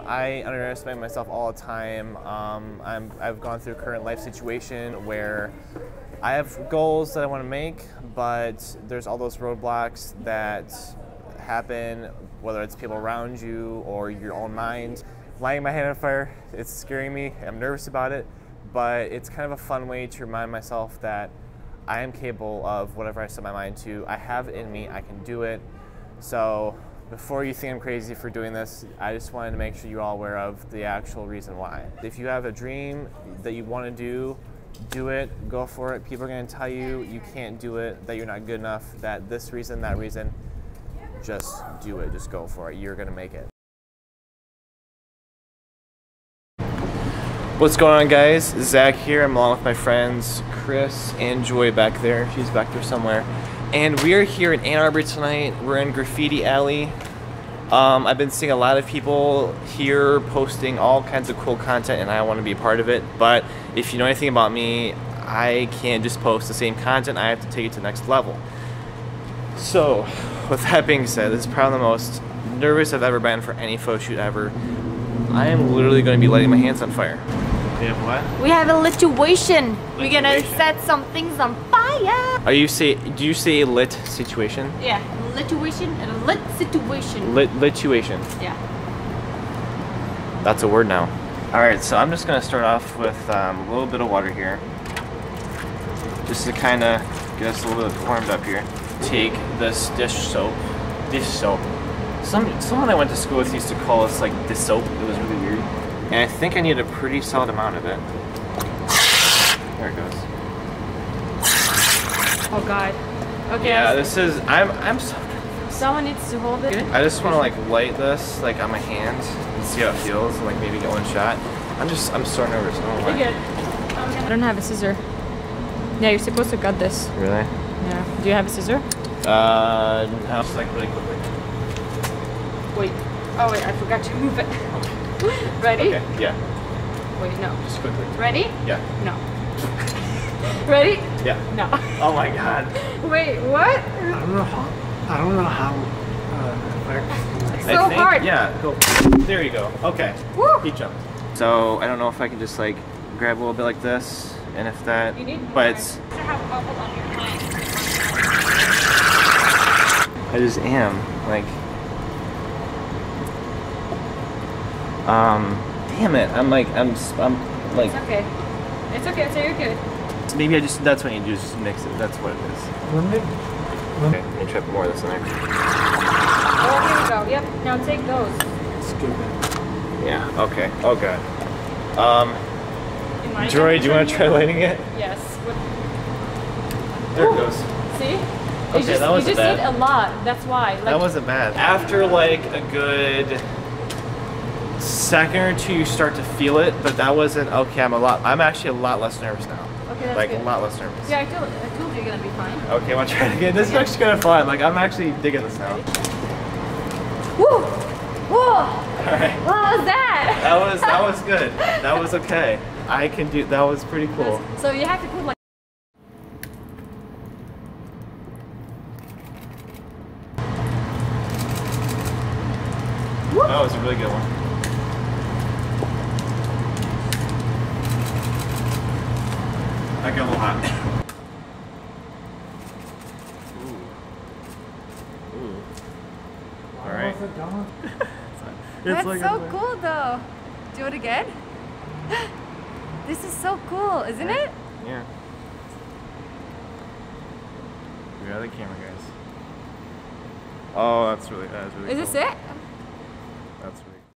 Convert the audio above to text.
I underestimate myself all the time. I've gone through a current life situation where I have goals that I want to make, but there's all those roadblocks that happen, whether it's people around you or your own mind. Lighting my hand on fire, it's scaring me. I'm nervous about it, but it's kind of a fun way to remind myself that I am capable of whatever I set my mind to. I have it in me, I can do it. So before you think I'm crazy for doing this, I just wanted to make sure you're all aware of the actual reason why. If you have a dream that you want to do it, go for it. People are going to tell you you can't do it, that you're not good enough, that this reason, that reason. Just do it, just go for it. You're going to make it. What's going on, guys? Zach here. I'm along with my friends Chris and Joy back there. She's back there somewhere. And we are here in Ann Arbor tonight. We're in Graffiti Alley. I've been seeing a lot of people here posting all kinds of cool content, and I want to be a part of it. But if you know anything about me, I can't just post the same content. I have to take it to the next level. So, with that being said, this is probably the most nervous I've ever been for any photo shoot ever. I am literally going to be lighting my hands on fire. We have what? We have a lituation. We're gonna set some things on fire. Do you say lit situation? Yeah, lituation and a lit situation. Lituation. Yeah. That's a word now. Alright, so I'm just going to start off with a little bit of water here. Just to kind of get us a little bit warmed up here. Take this dish soap. Someone I went to school with used to call us like dish soap. It was really weird. And I think I need a pretty solid amount of it. There it goes. Oh God. Okay. Yeah, this is. I'm so. Someone needs to hold it. I just want to like light this like on my hand and see how it feels and like maybe get one shot. I'm so nervous. I don't know why. You're good. I don't have a scissor. Yeah, you're supposed to cut this. Really? Yeah. Do you have a scissor? No. Just like really quickly. Wait. Oh wait, I forgot to move it. Ready? Okay. Yeah. Wait, no. Just quickly. Ready? Yeah. No. Ready? Yeah. No. Oh my God. Wait, what? I don't know how. It's so hard. Yeah. Go. There you go. Okay. Woo. He jumped. So I don't know if I can just like grab a little bit like this, and if that. You need but it's. to have a bubble on your hand. I just am like. Damn it! I'm like. It's okay. It's okay. So you're good. Maybe that's what you do. Just mix it. That's what it is. Okay. Let me try to put more of this in there. Oh, here we go. Yep. Now take those. Yeah. Okay. Oh God. Joy, do you want to try lighting it? Yes. There it goes. See? Okay, that wasn't bad. You just did a lot. That's why. Like, that wasn't bad. After like a good second or two, you start to feel it, but that wasn't okay. I'm actually a lot less nervous now. Okay, that's like good. A lot less nervous. Yeah, I told you you're gonna be fine. Okay, want to try it again? This is actually kind of fun. Like I'm actually digging this now. Woo! Whoa! All right. What was that? That was good. That was okay. I can do. That was pretty cool. So you have to put like. That was a really good one. I got a little hot. Ooh. All right. That's like so cool, though. Do it again. This is so cool, isn't it? Yeah. We got the camera, guys. Oh, that's really cool. Is this it? That's really